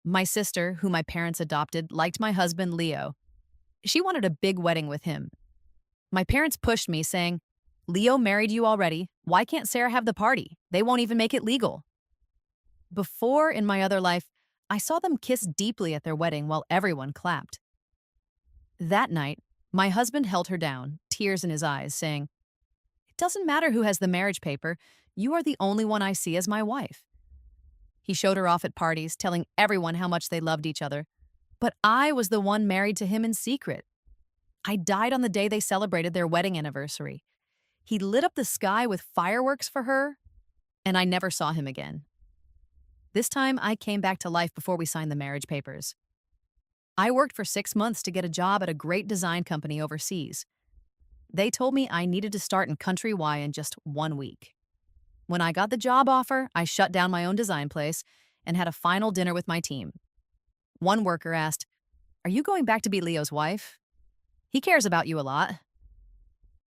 My sister, who my parents adopted, liked my husband, Leo. She wanted a big wedding with him. My parents pushed me, saying, Leo married you already. Why can't Sarah have the party? They won't even make it legal. Before, in my other life, I saw them kiss deeply at their wedding while everyone clapped. That night, my husband held her down, tears in his eyes, saying, It doesn't matter who has the marriage paper. You are the only one I see as my wife. He showed her off at parties, telling everyone how much they loved each other. But I was the one married to him in secret. I died on the day they celebrated their wedding anniversary. He lit up the sky with fireworks for her, and I never saw him again. This time, I came back to life before we signed the marriage papers. I worked for 6 months to get a job at a great design company overseas. They told me I needed to start in Country Y in just 1 week. When I got the job offer, I shut down my own design place and had a final dinner with my team. One worker asked, Are you going back to be Leo's wife? He cares about you a lot.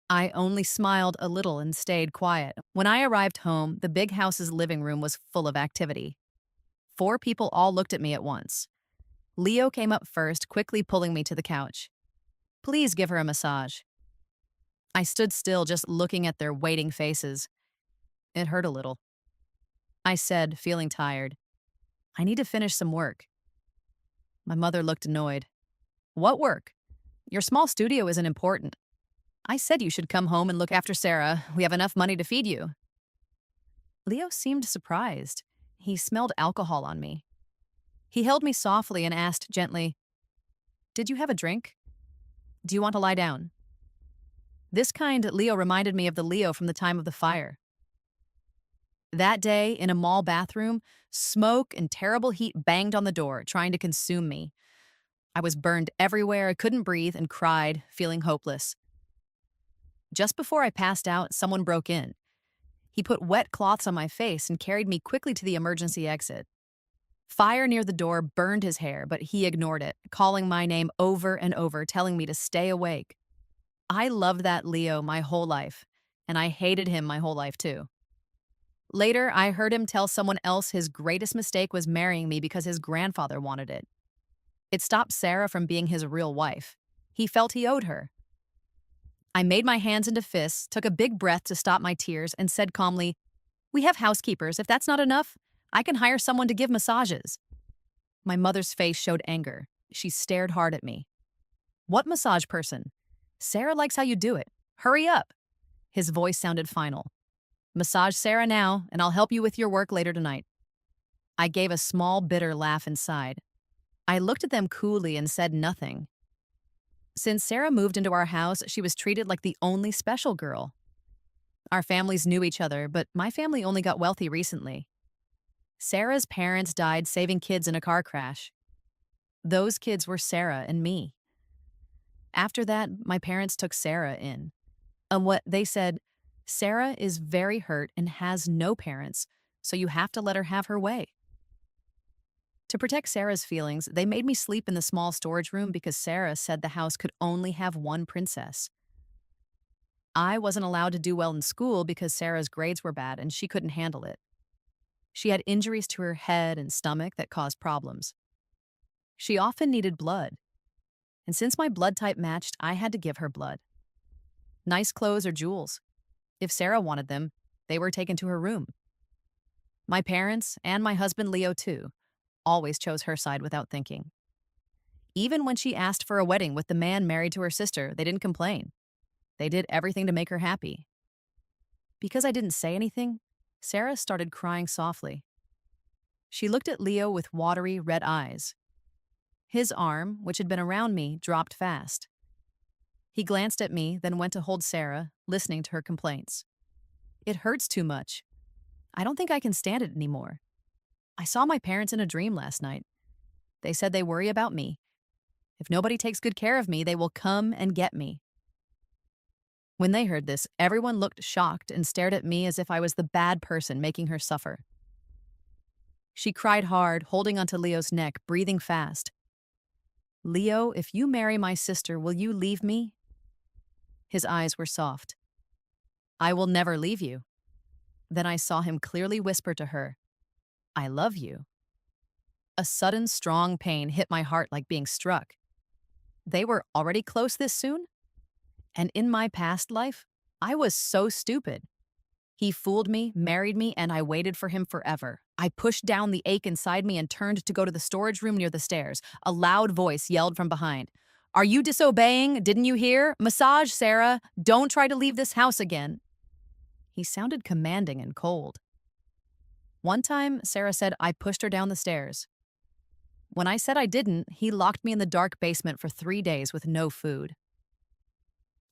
I only smiled a little and stayed quiet. When I arrived home, the big house's living room was full of activity. 4 people all looked at me at once. Leo came up first, quickly pulling me to the couch. Please give her a massage. I stood still, just looking at their waiting faces. It hurt a little. I said, feeling tired, I need to finish some work. My mother looked annoyed. What work? Your small studio isn't important. I said you should come home and look after Sarah. We have enough money to feed you. Leo seemed surprised. He smelled alcohol on me. He held me softly and asked gently, Did you have a drink? Do you want to lie down? This kind Leo reminded me of the Leo from the time of the fire. That day, in a mall bathroom, smoke and terrible heat banged on the door, trying to consume me. I was burned everywhere, I couldn't breathe, and cried, feeling hopeless. Just before I passed out, someone broke in. He put wet cloths on my face and carried me quickly to the emergency exit. Fire near the door burned his hair, but he ignored it, calling my name over and over, telling me to stay awake. I loved that Leo my whole life, and I hated him my whole life too. Later, I heard him tell someone else his greatest mistake was marrying me because his grandfather wanted it. It stopped Sarah from being his real wife. He felt he owed her. I made my hands into fists, took a big breath to stop my tears, and said calmly, We have housekeepers. If that's not enough, I can hire someone to give massages. My mother's face showed anger. She stared hard at me. What massage person? Sarah likes how you do it. Hurry up. His voice sounded final. Massage Sarah now, and I'll help you with your work later tonight. I gave a small, bitter laugh inside. I looked at them coolly and said nothing. Since Sarah moved into our house, she was treated like the only special girl. Our families knew each other, but my family only got wealthy recently. Sarah's parents died saving kids in a car crash. Those kids were Sarah and me. After that, my parents took Sarah in. And what they said, Sarah is very hurt and has no parents, so you have to let her have her way. To protect Sarah's feelings, they made me sleep in the small storage room because Sarah said the house could only have one princess. I wasn't allowed to do well in school because Sarah's grades were bad and she couldn't handle it. She had injuries to her head and stomach that caused problems. She often needed blood. And since my blood type matched, I had to give her blood. Nice clothes or jewels. If Sarah wanted them, they were taken to her room. My parents, and my husband Leo too, always chose her side without thinking. Even when she asked for a wedding with the man married to her sister, they didn't complain. They did everything to make her happy. Because I didn't say anything, Sarah started crying softly. She looked at Leo with watery red eyes. His arm, which had been around me, dropped fast. He glanced at me, then went to hold Sarah, listening to her complaints. It hurts too much. I don't think I can stand it anymore. I saw my parents in a dream last night. They said they worry about me. If nobody takes good care of me, they will come and get me. When they heard this, everyone looked shocked and stared at me as if I was the bad person making her suffer. She cried hard, holding onto Leo's neck, breathing fast. Leo, if you marry my sister, will you leave me? His eyes were soft. I will never leave you. Then I saw him clearly whisper to her, I love you. A sudden, strong pain hit my heart like being struck. They were already close this soon? And in my past life, I was so stupid. He fooled me, married me, and I waited for him forever. I pushed down the ache inside me and turned to go to the storage room near the stairs. A loud voice yelled from behind. Are you disobeying? Didn't you hear? Massage, Sarah. Don't try to leave this house again. He sounded commanding and cold. One time, Sarah said I pushed her down the stairs. When I said I didn't, he locked me in the dark basement for 3 days with no food.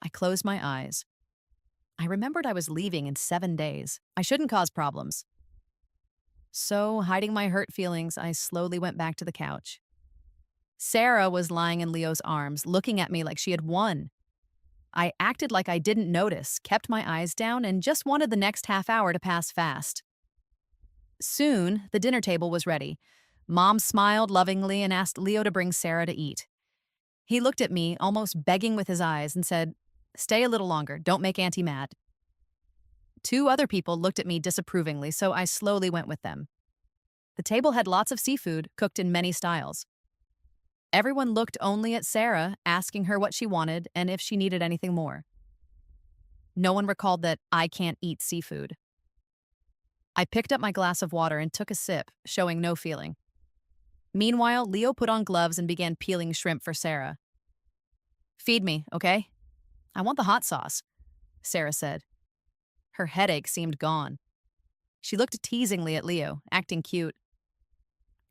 I closed my eyes. I remembered I was leaving in 7 days. I shouldn't cause problems. So, hiding my hurt feelings, I slowly went back to the couch. Sarah was lying in Leo's arms, looking at me like she had won. I acted like I didn't notice, kept my eyes down, and just wanted the next half hour to pass fast. Soon, the dinner table was ready. Mom smiled lovingly and asked Leo to bring Sarah to eat. He looked at me, almost begging with his eyes, and said, Stay a little longer, don't make Auntie mad. 2 other people looked at me disapprovingly, so I slowly went with them. The table had lots of seafood, cooked in many styles. Everyone looked only at Sarah, asking her what she wanted and if she needed anything more. No one recalled that I can't eat seafood. I picked up my glass of water and took a sip, showing no feeling. Meanwhile, Leo put on gloves and began peeling shrimp for Sarah. Feed me, okay? I want the hot sauce, Sarah said. Her headache seemed gone. She looked teasingly at Leo, acting cute.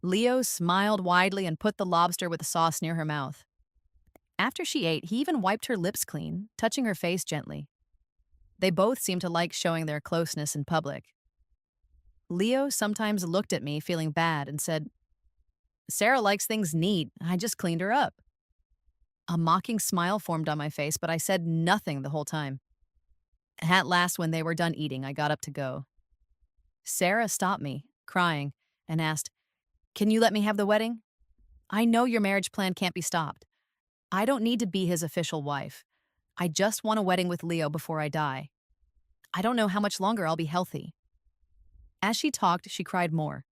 Leo smiled widely and put the lobster with the sauce near her mouth. After she ate, he even wiped her lips clean, touching her face gently. They both seemed to like showing their closeness in public. Leo sometimes looked at me feeling bad and said, Sarah likes things neat. I just cleaned her up. A mocking smile formed on my face, but I said nothing the whole time. At last, when they were done eating, I got up to go. Sarah stopped me, crying, and asked, Can you let me have the wedding? I know your marriage plan can't be stopped. I don't need to be his official wife. I just want a wedding with Leo before I die. I don't know how much longer I'll be healthy. As she talked, she cried more.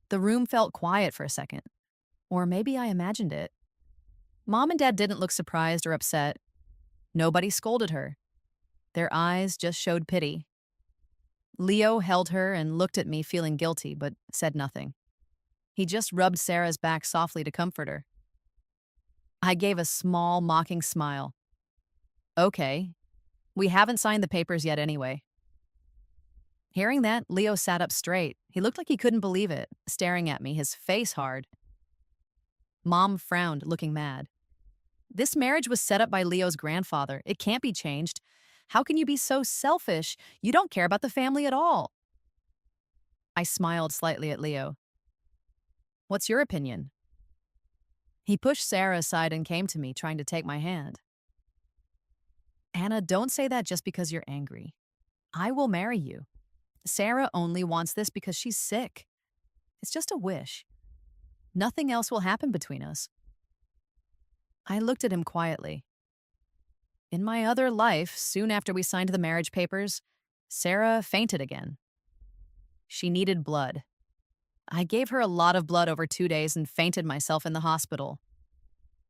The room felt quiet for a second. Or maybe I imagined it. Mom and Dad didn't look surprised or upset. Nobody scolded her. Their eyes just showed pity. Leo held her and looked at me feeling guilty, but said nothing. He just rubbed Sarah's back softly to comfort her. I gave a small, mocking smile. Okay. We haven't signed the papers yet anyway. Hearing that, Leo sat up straight. He looked like he couldn't believe it, staring at me, his face hard. Mom frowned, looking mad. This marriage was set up by Leo's grandfather. It can't be changed. How can you be so selfish? You don't care about the family at all. I smiled slightly at Leo. What's your opinion? He pushed Sarah aside and came to me, trying to take my hand. Anna, don't say that just because you're angry. I will marry you. Sarah only wants this because she's sick. It's just a wish. Nothing else will happen between us. I looked at him quietly. In my other life, soon after we signed the marriage papers, Sarah fainted again. She needed blood. I gave her a lot of blood over 2 days and fainted myself in the hospital.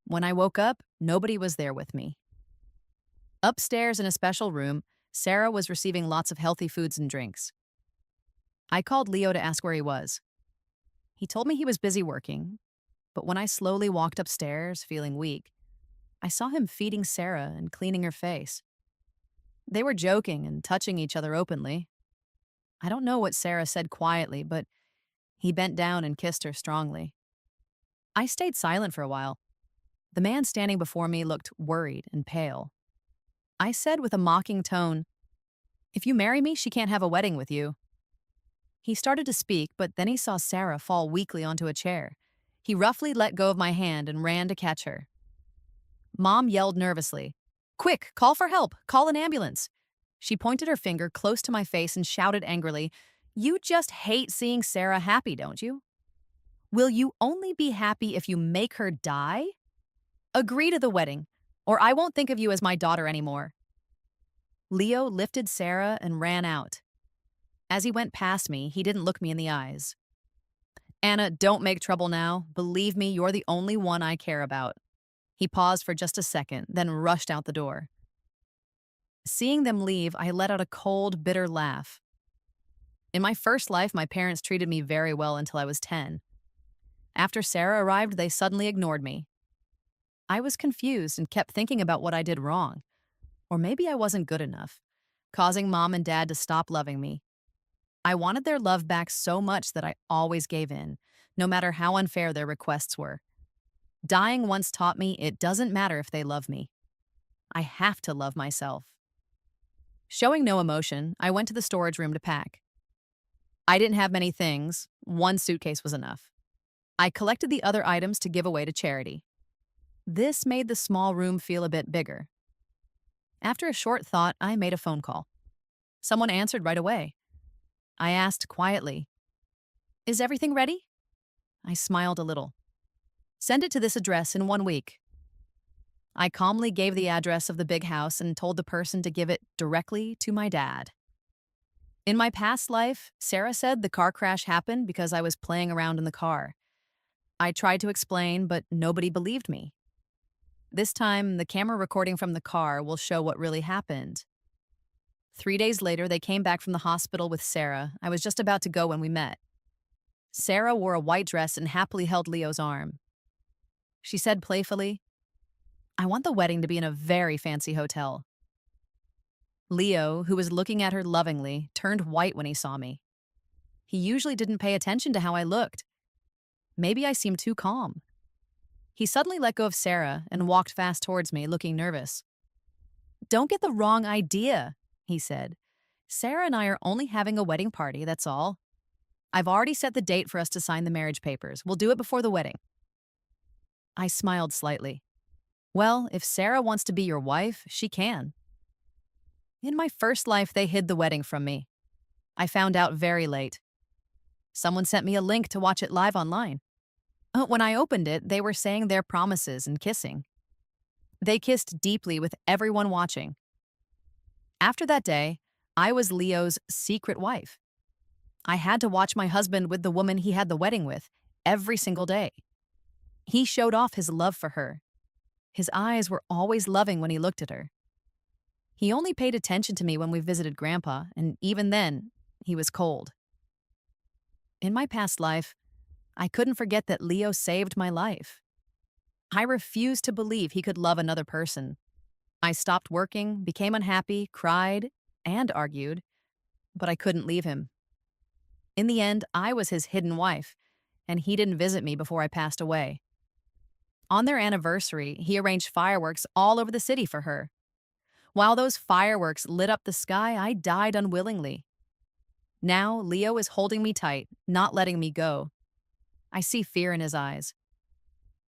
When I woke up, nobody was there with me. Upstairs in a special room, Sarah was receiving lots of healthy foods and drinks. I called Leo to ask where he was. He told me he was busy working, but when I slowly walked upstairs, feeling weak, I saw him feeding Sarah and cleaning her face. They were joking and touching each other openly. I don't know what Sarah said quietly, but he bent down and kissed her strongly. I stayed silent for a while. The man standing before me looked worried and pale. I said with a mocking tone, If you marry me, she can't have a wedding with you. He started to speak, but then he saw Sarah fall weakly onto a chair. He roughly let go of my hand and ran to catch her. Mom yelled nervously, Quick, call for help, call an ambulance. She pointed her finger close to my face and shouted angrily, You just hate seeing Sarah happy, don't you? Will you only be happy if you make her die? Agree to the wedding, or I won't think of you as my daughter anymore. Leo lifted Sarah and ran out. As he went past me, he didn't look me in the eyes. Anna, don't make trouble now. Believe me, you're the only one I care about. He paused for just a second, then rushed out the door. Seeing them leave, I let out a cold, bitter laugh. In my first life, my parents treated me very well until I was 10. After Sarah arrived, they suddenly ignored me. I was confused and kept thinking about what I did wrong. Or maybe I wasn't good enough, causing mom and dad to stop loving me. I wanted their love back so much that I always gave in, no matter how unfair their requests were. Dying once taught me it doesn't matter if they love me. I have to love myself. Showing no emotion, I went to the storage room to pack. I didn't have many things. One suitcase was enough. I collected the other items to give away to charity. This made the small room feel a bit bigger. After a short thought, I made a phone call. Someone answered right away. I asked quietly, "Is everything ready?" I smiled a little. "Send it to this address in 1 week." I calmly gave the address of the big house and told the person to give it directly to my dad. In my past life, Sarah said the car crash happened because I was playing around in the car. I tried to explain, but nobody believed me. This time, the camera recording from the car will show what really happened. 3 days later, they came back from the hospital with Sarah. I was just about to go when we met. Sarah wore a white dress and happily held Leo's arm. She said playfully, "I want the wedding to be in a very fancy hotel." Leo, who was looking at her lovingly, turned white when he saw me. He usually didn't pay attention to how I looked. Maybe I seemed too calm. He suddenly let go of Sarah and walked fast towards me, looking nervous. "Don't get the wrong idea," he said. "Sarah and I are only having a wedding party, that's all. I've already set the date for us to sign the marriage papers. We'll do it before the wedding." I smiled slightly. "Well, if Sarah wants to be your wife, she can." In my first life, they hid the wedding from me. I found out very late. Someone sent me a link to watch it live online. When I opened it, they were saying their promises and kissing. They kissed deeply with everyone watching. After that day, I was Leo's secret wife. I had to watch my husband with the woman he had the wedding with every single day. He showed off his love for her. His eyes were always loving when he looked at her. He only paid attention to me when we visited Grandpa, and even then, he was cold. In my past life, I couldn't forget that Leo saved my life. I refused to believe he could love another person. I stopped working, became unhappy, cried, and argued, but I couldn't leave him. In the end, I was his hidden wife, and he didn't visit me before I passed away. On their anniversary, he arranged fireworks all over the city for her. While those fireworks lit up the sky, I died unwillingly. Now, Leo is holding me tight, not letting me go. I see fear in his eyes.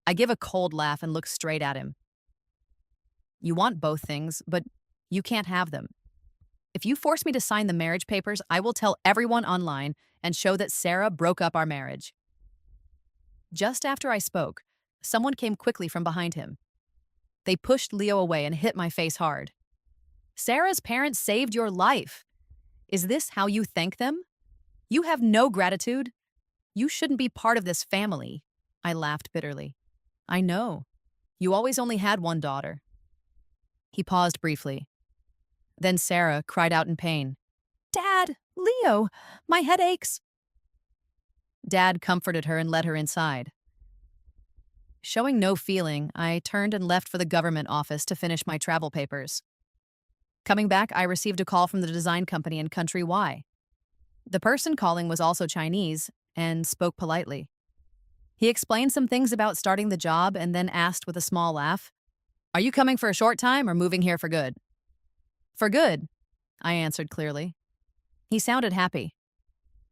I give a cold laugh and look straight at him. "You want both things, but you can't have them. If you force me to sign the marriage papers, I will tell everyone online and show that Sarah broke up our marriage." Just after I spoke, someone came quickly from behind him. They pushed Leo away and hit my face hard. "Sarah's parents saved your life. Is this how you thank them? You have no gratitude. You shouldn't be part of this family." I laughed bitterly. "I know. You always only had one daughter." He paused briefly. Then Sarah cried out in pain, "Dad, Leo, my head aches." Dad comforted her and led her inside. Showing no feeling, I turned and left for the government office to finish my travel papers. Coming back, I received a call from the design company in country Y. The person calling was also Chinese and spoke politely. He explained some things about starting the job and then asked with a small laugh, "Are you coming for a short time or moving here for good?" "For good," I answered clearly. He sounded happy.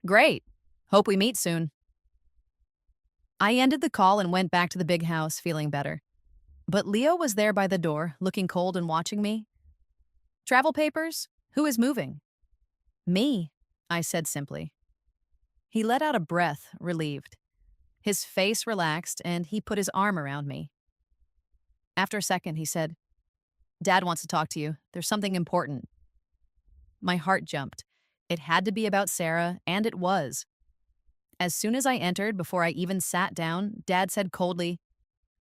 "Great. Hope we meet soon." I ended the call and went back to the big house, feeling better. But Leo was there by the door, looking cold and watching me. "Travel papers? Who is moving?" "Me," I said simply. He let out a breath, relieved. His face relaxed, and he put his arm around me. After a second, he said, "Dad wants to talk to you. There's something important." My heart jumped. It had to be about Sarah, and it was. As soon as I entered, before I even sat down, Dad said coldly,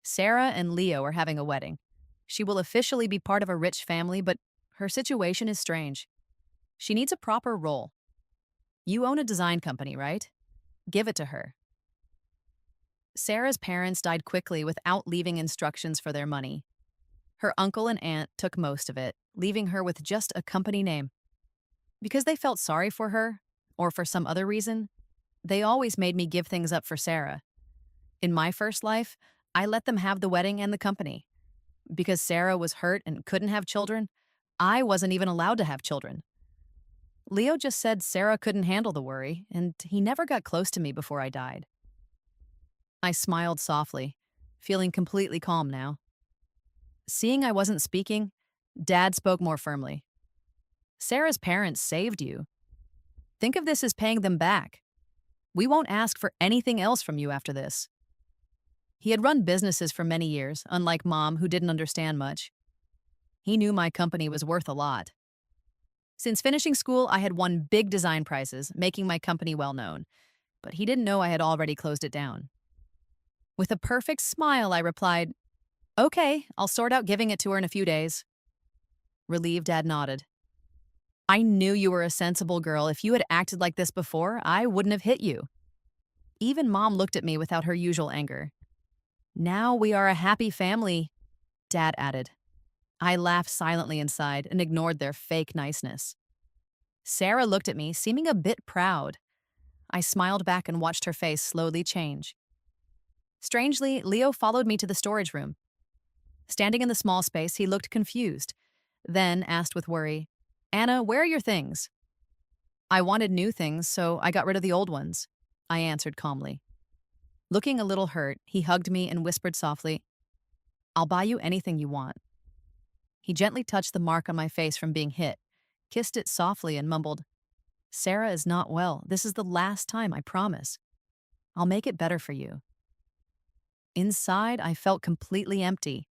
Sarah and Leo are having a wedding. She will officially be part of a rich family, but her situation is strange. She needs a proper role. You own a design company, right? Give it to her. Sarah's parents died quickly without leaving instructions for their money. Her uncle and aunt took most of it, leaving her with just a company name. Because they felt sorry for her, or for some other reason, they always made me give things up for Sarah. In my first life, I let them have the wedding and the company. Because Sarah was hurt and couldn't have children, I wasn't even allowed to have children. Leo just said Sarah couldn't handle the worry, and he never got close to me before I died. I smiled softly, feeling completely calm now. Seeing I wasn't speaking, Dad spoke more firmly. Sarah's parents saved you. Think of this as paying them back. We won't ask for anything else from you after this. He had run businesses for many years, unlike Mom, who didn't understand much. He knew my company was worth a lot. Since finishing school, I had won big design prizes, making my company well known, but he didn't know I had already closed it down. With a perfect smile, I replied, Okay, I'll sort out giving it to her in a few days. Relieved, Dad nodded. I knew you were a sensible girl. If you had acted like this before, I wouldn't have hit you. Even Mom looked at me without her usual anger. Now we are a happy family, Dad added. I laughed silently inside and ignored their fake niceness. Sarah looked at me, seeming a bit proud. I smiled back and watched her face slowly change. Strangely, Leo followed me to the storage room. Standing in the small space, he looked confused, then asked with worry, Anna, where are your things? I wanted new things, so I got rid of the old ones, I answered calmly. Looking a little hurt, he hugged me and whispered softly, I'll buy you anything you want. He gently touched the mark on my face from being hit, kissed it softly and mumbled, Sarah is not well. This is the last time, I promise. I'll make it better for you. Inside, I felt completely empty.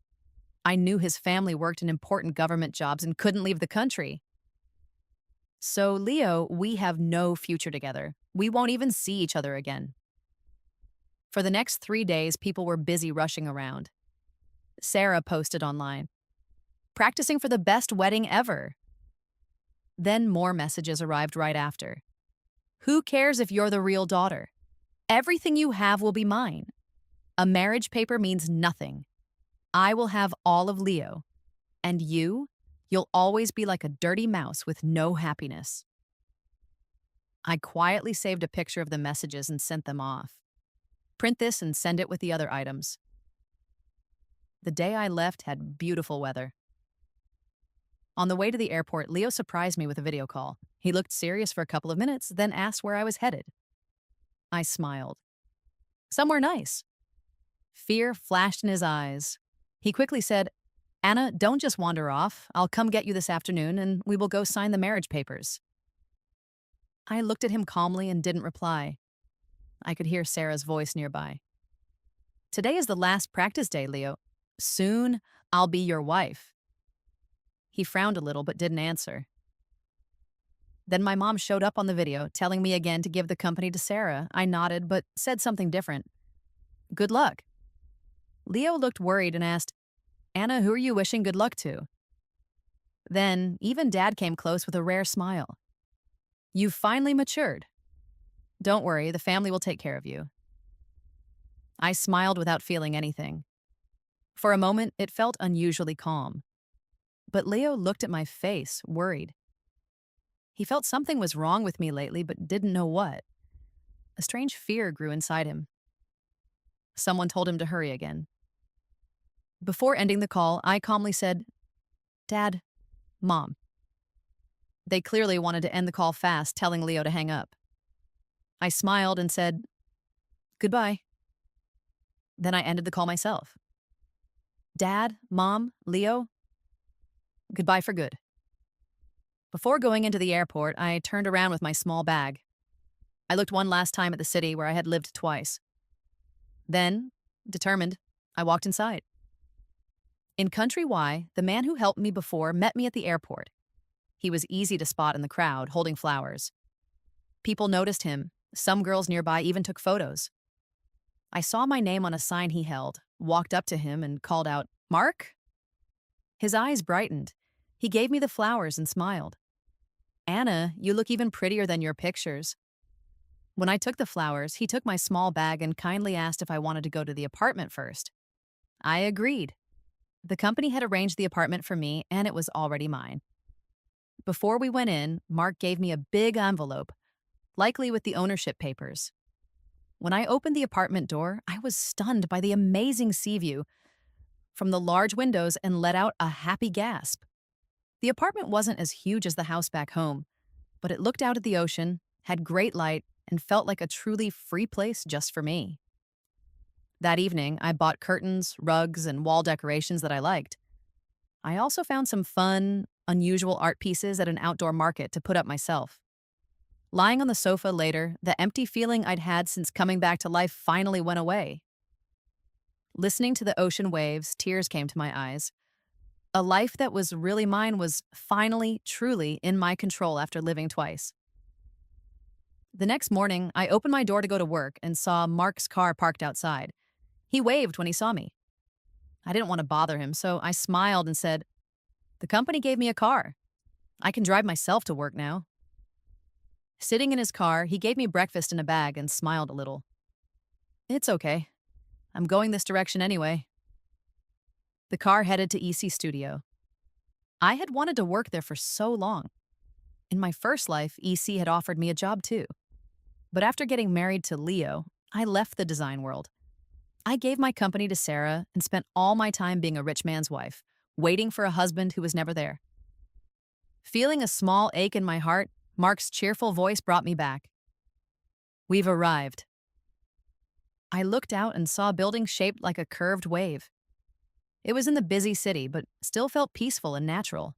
I knew his family worked in important government jobs and couldn't leave the country. So, Leo, we have no future together. We won't even see each other again. For the next 3 days, people were busy rushing around. Sarah posted online, practicing for the best wedding ever. Then more messages arrived right after. Who cares if you're the real daughter? Everything you have will be mine. A marriage paper means nothing. I will have all of Leo. And you'll always be like a dirty mouse with no happiness. I quietly saved a picture of the messages and sent them off. Print this and send it with the other items. The day I left had beautiful weather. On the way to the airport, Leo surprised me with a video call. He looked serious for a couple of minutes, then asked where I was headed. I smiled. Somewhere nice. Fear flashed in his eyes. He quickly said, Anna, don't just wander off. I'll come get you this afternoon and we will go sign the marriage papers. I looked at him calmly and didn't reply. I could hear Sarah's voice nearby. Today is the last practice day, Leo. Soon, I'll be your wife. He frowned a little but didn't answer. Then my mom showed up on the video, telling me again to give the company to Sarah. I nodded but said something different. Good luck. Leo looked worried and asked, Anna, who are you wishing good luck to? Then, even Dad came close with a rare smile. You've finally matured. Don't worry, the family will take care of you. I smiled without feeling anything. For a moment, it felt unusually calm. But Leo looked at my face, worried. He felt something was wrong with me lately, but didn't know what. A strange fear grew inside him. Someone told him to hurry again. Before ending the call, I calmly said, Dad, Mom. They clearly wanted to end the call fast, telling Leo to hang up. I smiled and said, Goodbye. Then I ended the call myself. Dad, Mom, Leo, goodbye for good. Before going into the airport, I turned around with my small bag. I looked one last time at the city where I had lived twice. Then, determined, I walked inside. In Country Y, the man who helped me before met me at the airport. He was easy to spot in the crowd, holding flowers. People noticed him, Some girls nearby even took photos. I saw my name on a sign he held, walked up to him, and called out, "Mark?" His eyes brightened. He gave me the flowers and smiled. "Anna, you look even prettier than your pictures." When I took the flowers, he took my small bag and kindly asked if I wanted to go to the apartment first. I agreed. The company had arranged the apartment for me, and it was already mine. Before we went in, Mark gave me a big envelope, likely with the ownership papers. When I opened the apartment door, I was stunned by the amazing sea view from the large windows and let out a happy gasp. The apartment wasn't as huge as the house back home, but it looked out at the ocean, had great light, and felt like a truly free place just for me. That evening, I bought curtains, rugs, and wall decorations that I liked. I also found some fun, unusual art pieces at an outdoor market to put up myself. Lying on the sofa later, the empty feeling I'd had since coming back to life finally went away. Listening to the ocean waves, tears came to my eyes. A life that was really mine was finally, truly in my control after living twice. The next morning, I opened my door to go to work and saw Mark's car parked outside. He waved when he saw me. I didn't want to bother him, so I smiled and said, "The company gave me a car. I can drive myself to work now." Sitting in his car, he gave me breakfast in a bag and smiled a little. "It's okay. I'm going this direction anyway." The car headed to EC Studio. I had wanted to work there for so long. In my first life, EC had offered me a job too. But after getting married to Leo, I left the design world. I gave my company to Sarah and spent all my time being a rich man's wife, waiting for a husband who was never there. Feeling a small ache in my heart, Mark's cheerful voice brought me back. "We've arrived." I looked out and saw a building shaped like a curved wave. It was in the busy city, but still felt peaceful and natural.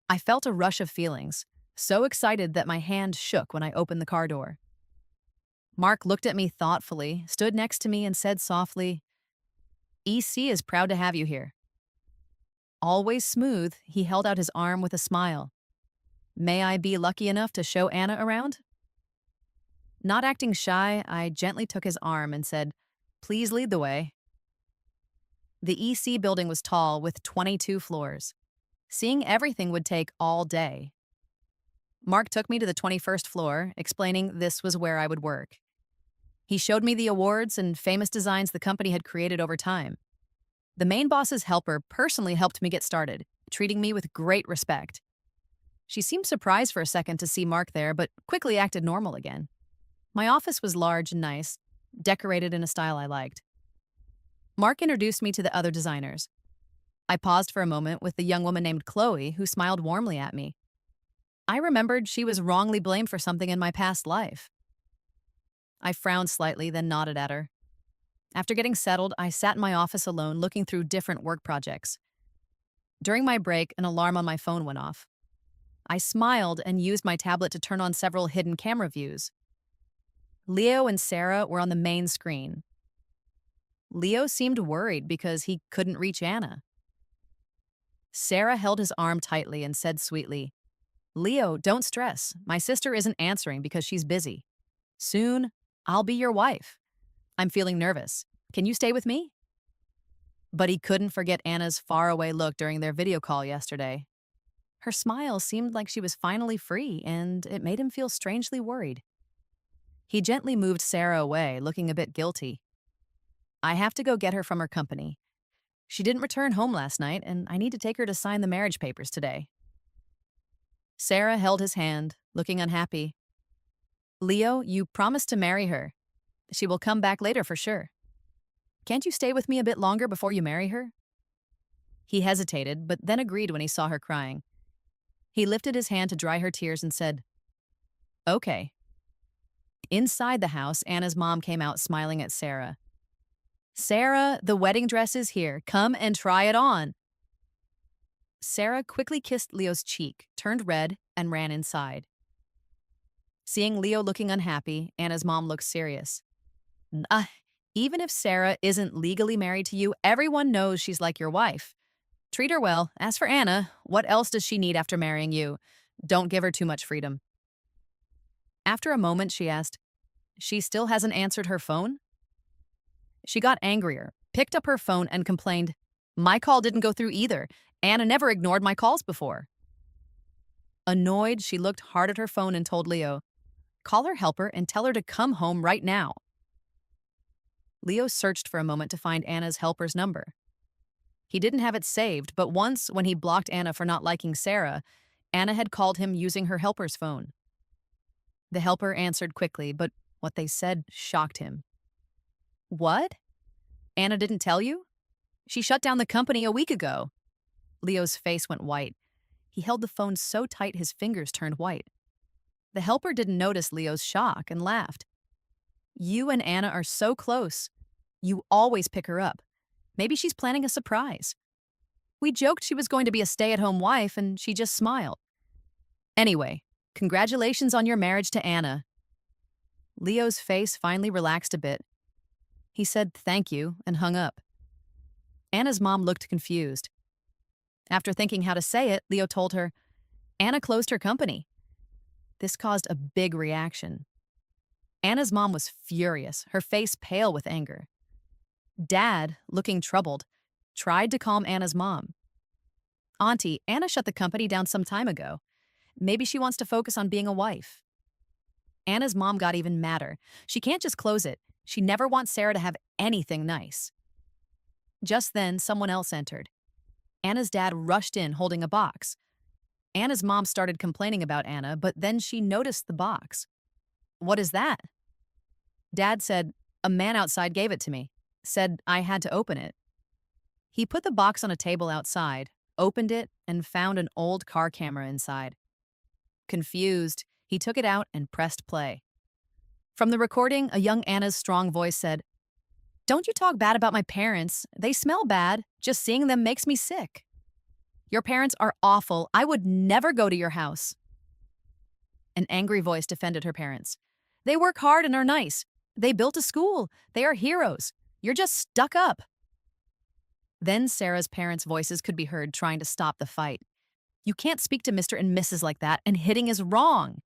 I felt a rush of feelings, so excited that my hand shook when I opened the car door. Mark looked at me thoughtfully, stood next to me, and said softly, "EC is proud to have you here." Always smooth, he held out his arm with a smile. "May I be lucky enough to show Anna around?" Not acting shy, I gently took his arm and said, "Please lead the way." The EC building was tall with 22 floors. Seeing everything would take all day. Mark took me to the 21st floor, explaining this was where I would work. He showed me the awards and famous designs the company had created over time. The main boss's helper personally helped me get started, treating me with great respect. She seemed surprised for a second to see Mark there, but quickly acted normal again. My office was large and nice, decorated in a style I liked. Mark introduced me to the other designers. I paused for a moment with the young woman named Chloe, who smiled warmly at me. I remembered she was wrongly blamed for something in my past life. I frowned slightly, then nodded at her. After getting settled, I sat in my office alone, looking through different work projects. During my break, an alarm on my phone went off. I smiled and used my tablet to turn on several hidden camera views. Leo and Sarah were on the main screen. Leo seemed worried because he couldn't reach Anna. Sarah held his arm tightly and said sweetly, "Leo, don't stress. My sister isn't answering because she's busy. Soon, I'll be your wife. I'm feeling nervous. Can you stay with me?" But he couldn't forget Anna's faraway look during their video call yesterday. Her smile seemed like she was finally free, and it made him feel strangely worried. He gently moved Sarah away, looking a bit guilty. "I have to go get her from her company. She didn't return home last night, and I need to take her to sign the marriage papers today." Sarah held his hand, looking unhappy. "Leo, you promised to marry her. She will come back later for sure. Can't you stay with me a bit longer before you marry her?" He hesitated, but then agreed when he saw her crying. He lifted his hand to dry her tears and said, "Okay." Inside the house, Anna's mom came out smiling at Sarah. "Sarah, the wedding dress is here. Come and try it on." Sarah quickly kissed Leo's cheek, turned red, and ran inside. Seeing Leo looking unhappy, Anna's mom looked serious. Even if Sarah isn't legally married to you, everyone knows she's like your wife. Treat her well. As for Anna, what else does she need after marrying you? Don't give her too much freedom." After a moment, she asked, She still hasn't answered her phone? She got angrier, picked up her phone, and complained, "My call didn't go through either. Anna never ignored my calls before." Annoyed, she looked hard at her phone and told Leo, "Call her helper and tell her to come home right now." Leo searched for a moment to find Anna's helper's number. He didn't have it saved, but once, when he blocked Anna for not liking Sarah, Anna had called him using her helper's phone. The helper answered quickly, but what they said shocked him. "What? Anna didn't tell you? She shut down the company a week ago." Leo's face went white. He held the phone so tight his fingers turned white. The helper didn't notice Leo's shock and laughed. "You and Anna are so close. You always pick her up. Maybe she's planning a surprise. We joked she was going to be a stay-at-home wife, and she just smiled. Anyway, congratulations on your marriage to Anna." Leo's face finally relaxed a bit. He said thank you and hung up. Anna's mom looked confused. After thinking how to say it, Leo told her, "Anna closed her company." This caused a big reaction. Anna's mom was furious, her face pale with anger. Dad, looking troubled, tried to calm Anna's mom. "Auntie, Anna shut the company down some time ago. Maybe she wants to focus on being a wife." Anna's mom got even madder. She can't just close it. She never wants Sarah to have anything nice. Just then, someone else entered. Anna's dad rushed in holding a box. Anna's mom started complaining about Anna, but then she noticed the box. "What is that?" Dad said, "A man outside gave it to me. Said I had to open it." He put the box on a table outside, opened it, and found an old car camera inside. Confused, he took it out and pressed play. From the recording, a young Anna's strong voice said, "Don't you talk bad about my parents. They smell bad. Just seeing them makes me sick. Your parents are awful. I would never go to your house." An angry voice defended her parents. "They work hard and are nice. They built a school. They are heroes. You're just stuck up." Then Sarah's parents' voices could be heard trying to stop the fight. "You can't speak to Mr. and Mrs. like that, and hitting is wrong."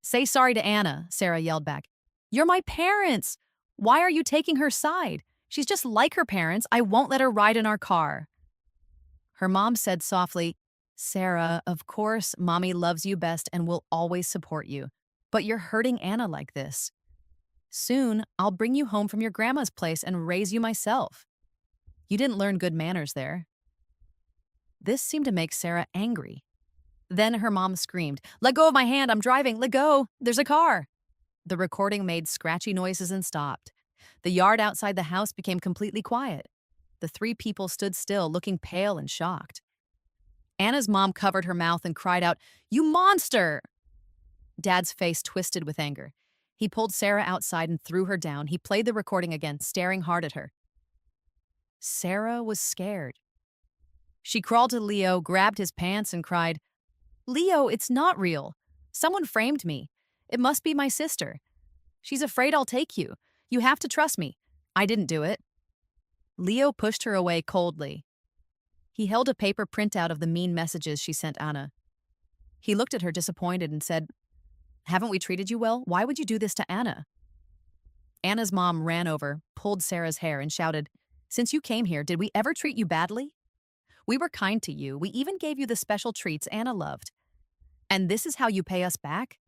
"Say sorry to Anna," Sarah yelled back. "You're my parents. Why are you taking her side? She's just like her parents. I won't let her ride in our car." Her mom said softly, "Sarah, of course, Mommy loves you best and will always support you. But you're hurting Anna like this. Soon, I'll bring you home from your grandma's place and raise you myself. You didn't learn good manners there." This seemed to make Sarah angry. Then her mom screamed, "Let go of my hand, I'm driving, let go, there's a car." The recording made scratchy noises and stopped. The yard outside the house became completely quiet. The three people stood still, looking pale and shocked. Anna's mom covered her mouth and cried out, "You monster!" Dad's face twisted with anger. He pulled Sarah outside and threw her down. He played the recording again, staring hard at her. Sarah was scared. She crawled to Leo, grabbed his pants, and cried, "Leo, it's not real. Someone framed me. It must be my sister. She's afraid I'll take you. You have to trust me. I didn't do it." Leo pushed her away coldly. He held a paper printout of the mean messages she sent Anna. He looked at her disappointed and said, "Haven't we treated you well? Why would you do this to Anna?" Anna's mom ran over, pulled Sarah's hair, and shouted, "Since you came here, did we ever treat you badly? We were kind to you. We even gave you the special treats Anna loved. And this is how you pay us back?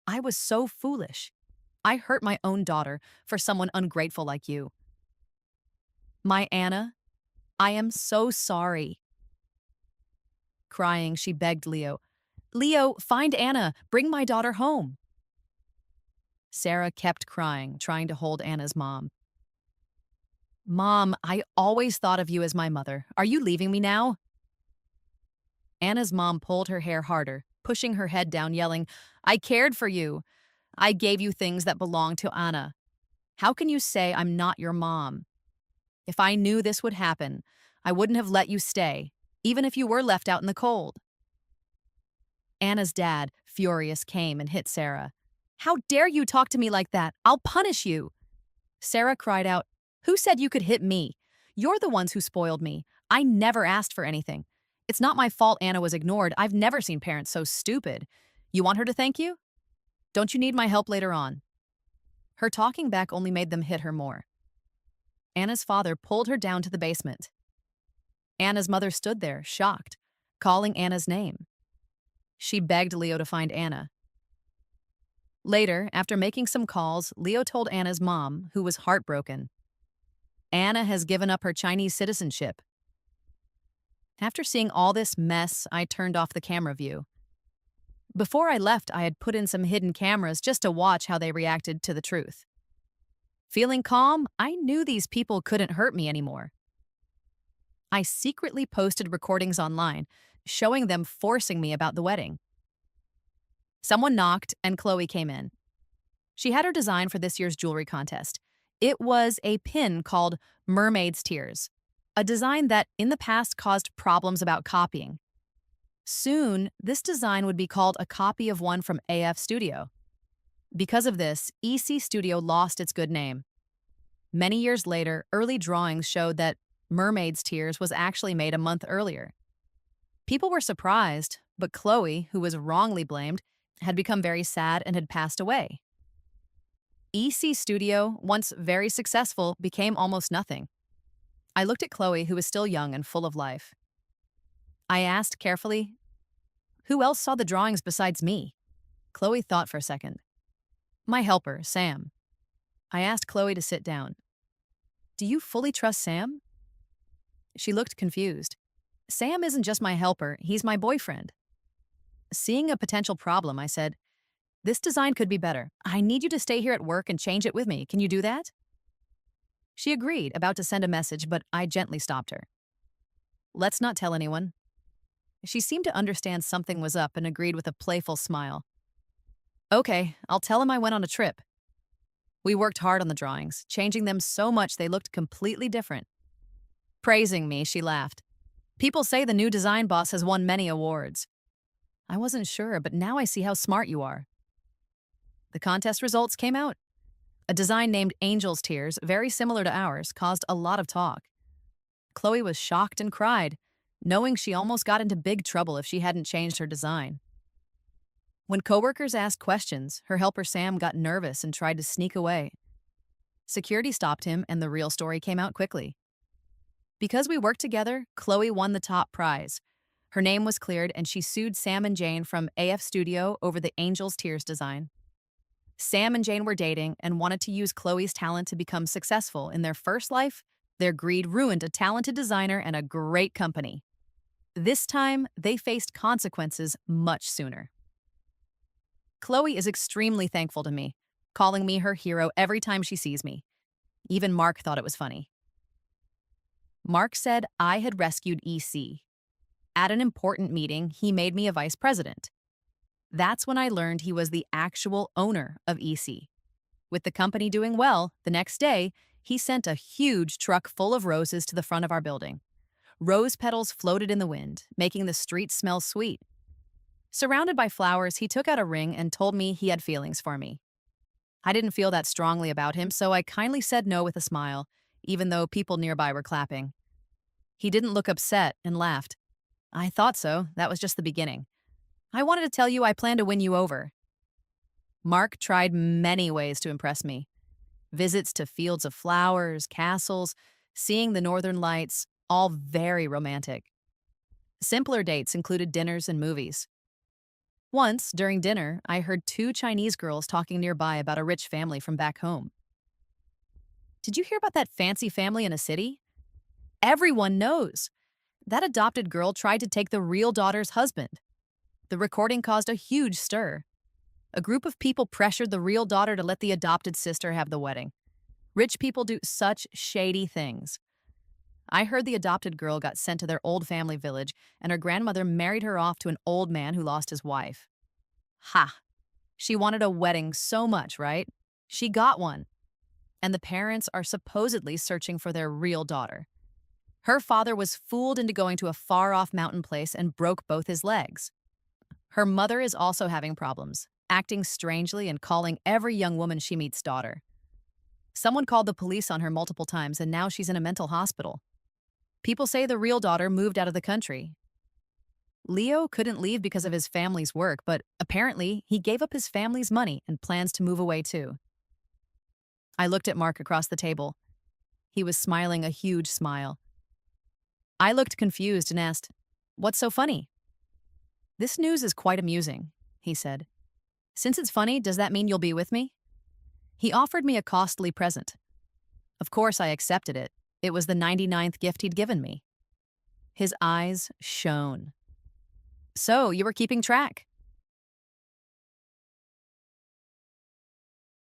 I was so foolish. I hurt my own daughter for someone ungrateful like you. My Anna, I am so sorry." Crying, she begged Leo, "Leo, find Anna. Bring my daughter home." Sarah kept crying, trying to hold Anna's mom. "Mom, I always thought of you as my mother. Are you leaving me now?" Anna's mom pulled her hair harder, pushing her head down, yelling, "I cared for you. I gave you things that belonged to Anna. How can you say I'm not your mom? If I knew this would happen, I wouldn't have let you stay, even if you were left out in the cold." Anna's dad, furious, came and hit Sarah. "How dare you talk to me like that? I'll punish you." Sarah cried out, "Who said you could hit me? You're the ones who spoiled me. I never asked for anything. It's not my fault Anna was ignored. I've never seen parents so stupid. You want her to thank you? Don't you need my help later on?" Her talking back only made them hit her more. Anna's father pulled her down to the basement. Anna's mother stood there, shocked, calling Anna's name. She begged Leo to find Anna. Later, after making some calls, Leo told Anna's mom, who was heartbroken. Anna has given up her Chinese citizenship. After seeing all this mess, I turned off the camera view. Before I left, I had put in some hidden cameras just to watch how they reacted to the truth. Feeling calm, I knew these people couldn't hurt me anymore. I secretly posted recordings online, showing them forcing me about the wedding. Someone knocked, and Chloe came in. She had her design for this year's jewelry contest. It was a pin called Mermaid's Tears, a design that in the past caused problems about copying. Soon, this design would be called a copy of one from AF Studio. Because of this, EC Studio lost its good name. Many years later, early drawings showed that Mermaid's Tears was actually made a month earlier. People were surprised, but Chloe, who was wrongly blamed, had become very sad and had passed away. EC Studio, once very successful, became almost nothing. I looked at Chloe, who was still young and full of life. I asked carefully, "Who else saw the drawings besides me?" Chloe thought for a second. "My helper, Sam." I asked Chloe to sit down. "Do you fully trust Sam?" She looked confused. "Sam isn't just my helper, he's my boyfriend." Seeing a potential problem, I said, "This design could be better. I need you to stay here at work and change it with me. Can you do that?" She agreed, about to send a message, but I gently stopped her. "Let's not tell anyone." She seemed to understand something was up and agreed with a playful smile. "Okay, I'll tell him I went on a trip." We worked hard on the drawings, changing them so much they looked completely different. Praising me, she laughed. "People say the new design boss has won many awards." I wasn't sure, but now I see how smart you are. The contest results came out. A design named Angel's Tears, very similar to ours, caused a lot of talk. Chloe was shocked and cried, knowing she almost got into big trouble if she hadn't changed her design. When coworkers asked questions, her helper Sam got nervous and tried to sneak away. Security stopped him, and the real story came out quickly. Because we worked together, Chloe won the top prize. Her name was cleared, and she sued Sam and Jane from AF Studio over the Angel's Tears design. Sam and Jane were dating and wanted to use Chloe's talent to become successful in their first life. Their greed ruined a talented designer and a great company. This time, they faced consequences much sooner. Chloe is extremely thankful to me, calling me her hero every time she sees me. Even Mark thought it was funny. Mark said I had rescued EC. At an important meeting, he made me a vice president. That's when I learned he was the actual owner of EC. With the company doing well, the next day, he sent a huge truck full of roses to the front of our building. Rose petals floated in the wind, making the streets smell sweet. Surrounded by flowers, he took out a ring and told me he had feelings for me. I didn't feel that strongly about him, so I kindly said no with a smile, even though people nearby were clapping. He didn't look upset and laughed. "I thought so. That was just the beginning. I wanted to tell you I plan to win you over." Mark tried many ways to impress me. Visits to fields of flowers, castles, seeing the northern lights, all very romantic. Simpler dates included dinners and movies. Once, during dinner, I heard two Chinese girls talking nearby about a rich family from back home. "Did you hear about that fancy family in a city? Everyone knows. That adopted girl tried to take the real daughter's husband." The recording caused a huge stir. A group of people pressured the real daughter to let the adopted sister have the wedding. Rich people do such shady things. I heard the adopted girl got sent to their old family village, and her grandmother married her off to an old man who lost his wife. Ha! She wanted a wedding so much, right? She got one. And the parents are supposedly searching for their real daughter. Her father was fooled into going to a far-off mountain place and broke both his legs. Her mother is also having problems, acting strangely and calling every young woman she meets daughter. Someone called the police on her multiple times, and now she's in a mental hospital. People say the real daughter moved out of the country. Leo couldn't leave because of his family's work, but apparently he gave up his family's money and plans to move away too. I looked at Mark across the table. He was smiling a huge smile. I looked confused and asked, "What's so funny?" "This news is quite amusing," he said. "Since it's funny, does that mean you'll be with me?" He offered me a costly present. Of course, I accepted it. It was the 99th gift he'd given me. His eyes shone. "So, you were keeping track.